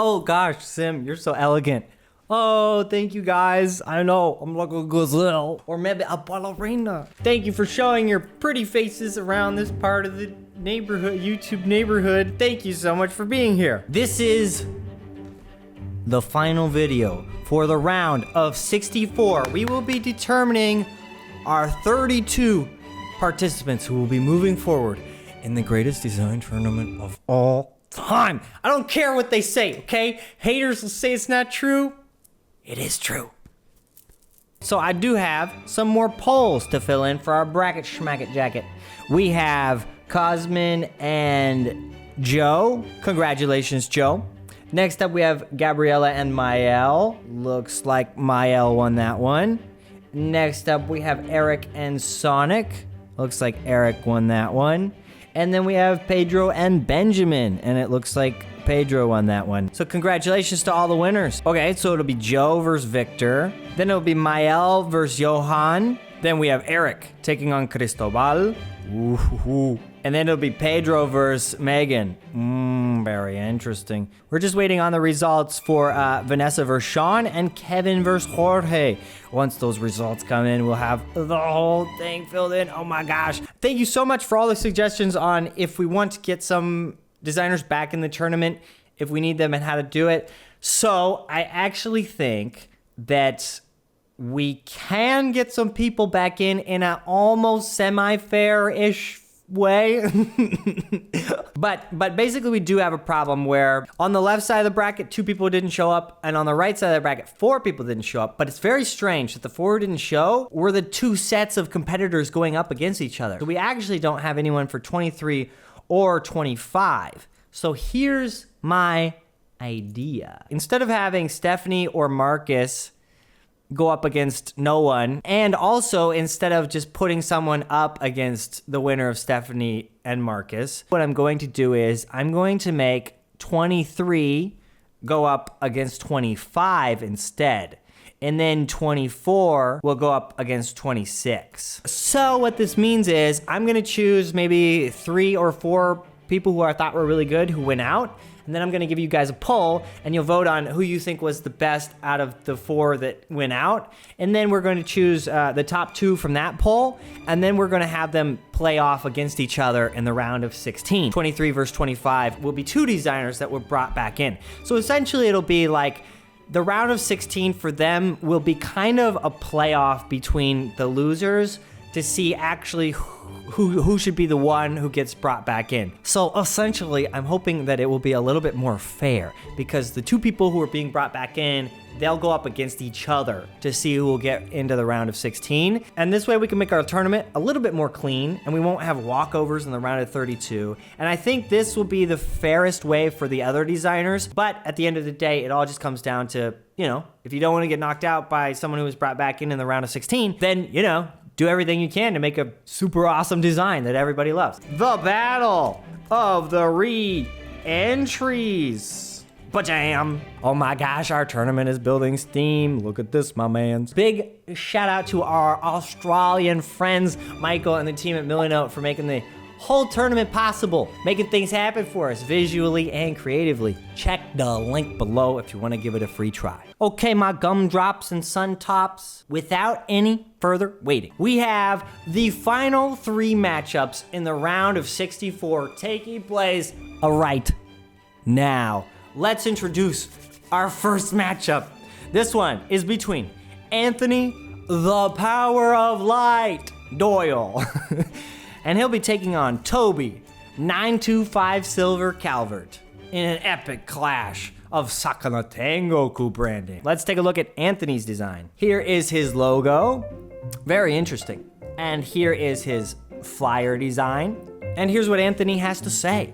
Oh gosh, Sim, you're so elegant. Oh, thank you guys. I know, I'm like a gazelle. Or maybe a ballerina. Thank you for showing your pretty faces around this part of the neighborhood, YouTube neighborhood. Thank you so much for being here. This is the final video for the round of 64. We will be determining our 32 participants who will be moving forward in the greatest design tournament of all time. I don't care what they say, okay? Haters will say it's not true. It is true. So I do have some more polls to fill in for our bracket schmacket jacket. We have Cosmin and Joe. Congratulations, Joe. Next up, we have Gabriella and Mael. Looks like Mael won that one. Next up, we have Eric and Sonic. Looks like Eric won that one. And then we have Pedro and Benjamin, and it looks like Pedro won that one. So congratulations to all the winners. Okay, so it'll be Joe versus Victor. Then it'll be Mael versus Johan. Then we have Eric taking on Cristobal. Ooh. And then it'll be Pedro versus Megan. Very interesting. We're just waiting on the results for Vanessa versus Sean and Kevin versus Jorge. Once those results come in, we'll have the whole thing filled in. Oh my gosh. Thank you so much for all the suggestions on if we want to get some designers back in the tournament, if we need them, and how to do it. So I actually think that we can get some people back in an almost semi-fair-ish way. but basically we do have a problem where on the left side of the bracket 2 people didn't show up, and on the right side of the bracket 4 people didn't show up. But it's very strange that the 4 who didn't show were the 2 sets of competitors going up against each other. So we actually don't have anyone for 23 or 25. So here's my idea. Instead of having Stephanie or Marcus go up against no one, and also instead of just putting someone up against the winner of Stephanie and Marcus, what I'm going to do is I'm going to make 23 go up against 25 instead. And then 24 will go up against 26. So what this means is I'm gonna choose maybe 3 or 4 people who I thought were really good who went out. And then I'm gonna give you guys a poll, and you'll vote on who you think was the best out of the 4 that went out. And then we're gonna choose the top 2 from that poll, and then we're gonna have them play off against each other in the round of 16. 23 versus 25 will be 2 designers that were brought back in. So essentially it'll be like the round of 16 for them will be kind of a playoff between the losers to see actually who should be the one who gets brought back in. So essentially, I'm hoping that it will be a little bit more fair, because the 2 people who are being brought back in, they'll go up against each other to see who will get into the round of 16. And this way we can make our tournament a little bit more clean, and we won't have walkovers in the round of 32. And I think this will be the fairest way for the other designers. But at the end of the day, it all just comes down to, you know, if you don't want to get knocked out by someone who was brought back in the round of 16, then, you know, do everything you can to make a super awesome design that everybody loves. The battle of the re-entries. Ba-jam! Oh my gosh, our tournament is building steam. Look at this, my mans. Big shout out to our Australian friends, Michael and the team at Millinote, for making the whole tournament possible, making things happen for us visually and creatively. Check the link below if you want to give it a free try. Okay, my gumdrops and sun tops, without any further waiting, we have the final 3 matchups in the round of 64 taking place right now. Let's introduce our first matchup. This one is between Anthony, the Power of Light, Doyle, and he'll be taking on Toby, 925 Silver Calvert, in an epic clash of Sakana Tengoku branding. Let's take a look at Anthony's design. Here is his logo, very interesting. And here is his flyer design. And here's what Anthony has to say.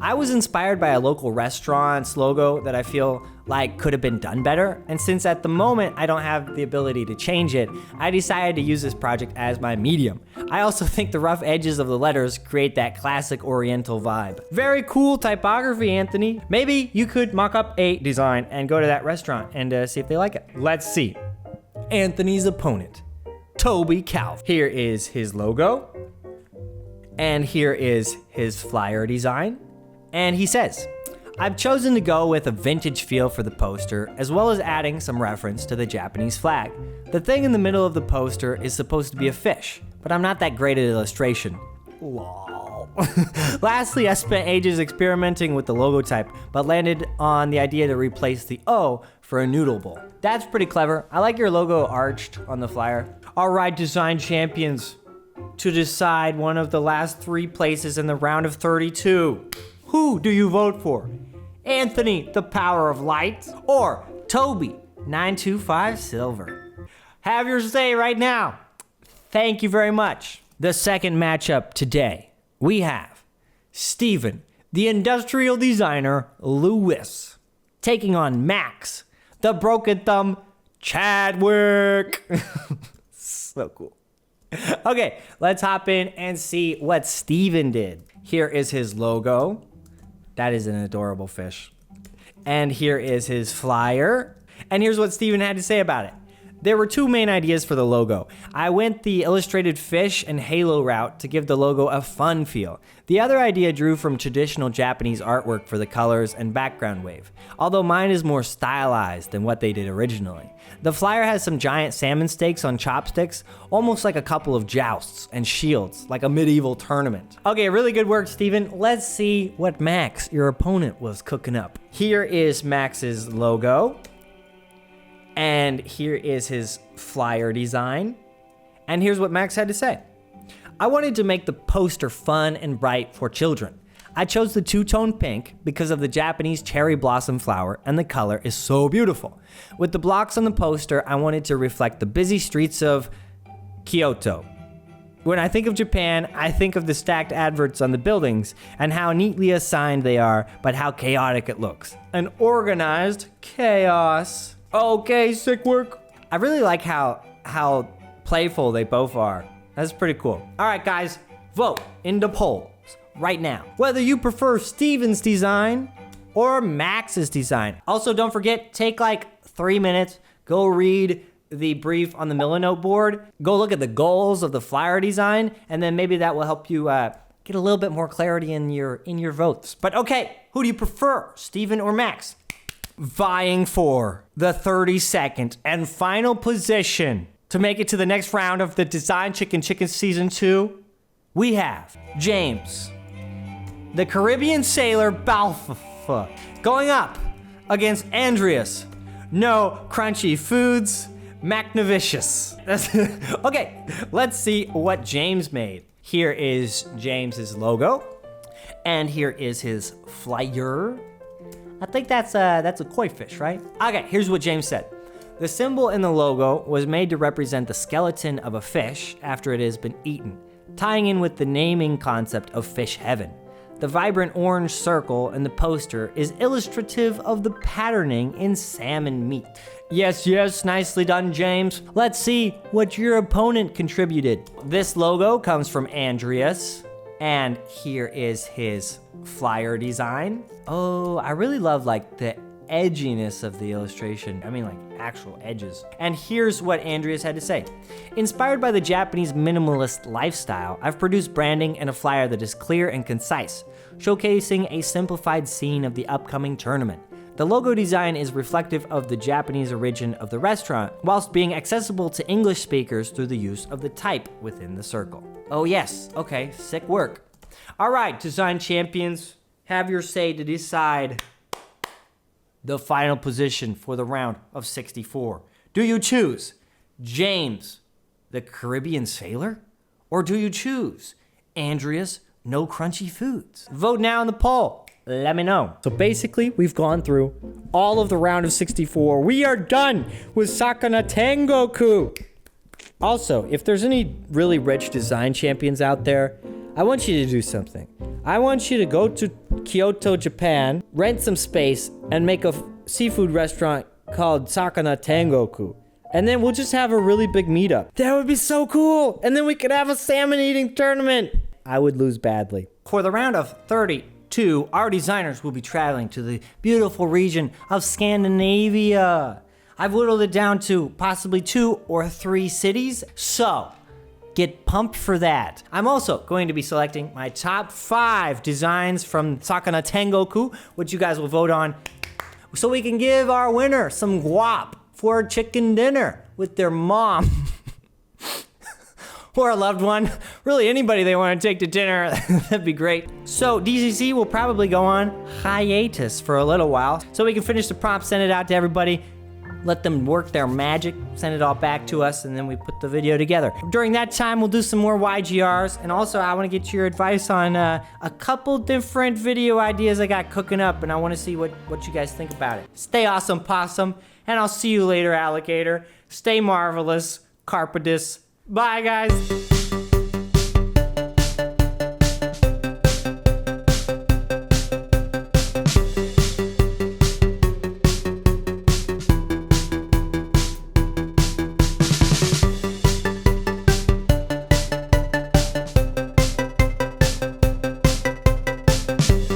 I was inspired by a local restaurant's logo that I feel like could have been done better. And since at the moment I don't have the ability to change it, I decided to use this project as my medium. I also think the rough edges of the letters create that classic Oriental vibe. Very cool typography, Anthony. Maybe you could mock up a design and go to that restaurant and see if they like it. Let's see. Anthony's opponent, Toby Calv. Here is his logo. And here is his flyer design. And he says, I've chosen to go with a vintage feel for the poster, as well as adding some reference to the Japanese flag. The thing in the middle of the poster is supposed to be a fish, but I'm not that great at illustration. Lol. Lastly, I spent ages experimenting with the logo type, but landed on the idea to replace the O for a noodle bowl. That's pretty clever. I like your logo arched on the flyer. All right, design champions, to decide one of the last 3 places in the round of 32. Who do you vote for? Anthony, the Power of Light, or Toby, 925 Silver? Have your say right now. Thank you very much. The second matchup today, we have Steven, the industrial designer Lewis, taking on Max, the broken thumb Chadwick. So cool. Okay, let's hop in and see what Steven did. Here is his logo. That is an adorable fish. And here is his flyer. And here's what Steven had to say about it. There were 2 main ideas for the logo. I went the illustrated fish and halo route to give the logo a fun feel. The other idea drew from traditional Japanese artwork for the colors and background wave, although mine is more stylized than what they did originally. The flyer has some giant salmon steaks on chopsticks, almost like a couple of jousts and shields, like a medieval tournament. Okay, really good work, Steven. Let's see what Max, your opponent, was cooking up. Here is Max's logo. And here is his flyer design. And here's what Max had to say. I wanted to make the poster fun and bright for children. I chose the 2-tone pink because of the Japanese cherry blossom flower, and the color is so beautiful. With the blocks on the poster, I wanted to reflect the busy streets of Kyoto. When I think of Japan, I think of the stacked adverts on the buildings and how neatly assigned they are, but how chaotic it looks. An organized chaos. Okay, sick work. I really like how playful they both are. That's pretty cool. All right, guys, vote in the polls right now whether you prefer Steven's design or Max's design. Also, don't forget, take like 3 minutes, go read the brief on the Milanote board, go look at the goals of the flyer design, and then maybe that will help you get a little bit more clarity in your votes. But okay, who do you prefer, Steven or Max? Vying for the 32nd and final position to make it to the next round of the Design Chicken Season 2, we have James, the Caribbean sailor Balfa, going up against Andreas, no crunchy foods, Macnavicious. Okay, let's see what James made. Here is James's logo, and here is his flyer. I think that's a koi fish, right? Okay, here's what James said. The symbol in the logo was made to represent the skeleton of a fish after it has been eaten, tying in with the naming concept of fish heaven. The vibrant orange circle in the poster is illustrative of the patterning in salmon meat. Yes, nicely done, James. Let's see what your opponent contributed. This logo comes from Andreas, and here is his flyer design. Oh, I really love like the edginess of the illustration. I mean, like actual edges. And here's what Andreas had to say. Inspired by the Japanese minimalist lifestyle, I've produced branding and a flyer that is clear and concise, showcasing a simplified scene of the upcoming tournament. The logo design is reflective of the Japanese origin of the restaurant, whilst being accessible to English speakers through the use of the type within the circle. Oh yes, okay, sick work. All right, design champions, have your say to decide the final position for the round of 64. Do you choose James, the Caribbean sailor? Or do you choose Andreas, no crunchy foods? Vote now in the poll. Let me know. So basically, we've gone through all of the round of 64. We are done with Sakana Tengoku. Also, if there's any really rich design champions out there, I want you to do something. I want you to go to Kyoto, Japan, rent some space, and make a seafood restaurant called Sakana Tengoku. And then we'll just have a really big meetup. That would be so cool. And then we could have a salmon eating tournament. I would lose badly. For the round of 32, our designers will be traveling to the beautiful region of Scandinavia. I've whittled it down to possibly 2 or 3 cities. So, Get pumped for that. I'm also going to be selecting my top 5 designs from Sakana Tengoku, which you guys will vote on, so we can give our winner some guap for chicken dinner with their mom. Or a loved one. Really, anybody they want to take to dinner, that'd be great. So DCC will probably go on hiatus for a little while, so we can finish the prompt, send it out to everybody, let them work their magic, send it all back to us, and then we put the video together. During that time, we'll do some more YGRs, and also I want to get your advice on a couple different video ideas I got cooking up, and I want to see what you guys think about it. Stay awesome, possum, and I'll see you later, alligator. Stay marvelous, carpadus. Bye, guys.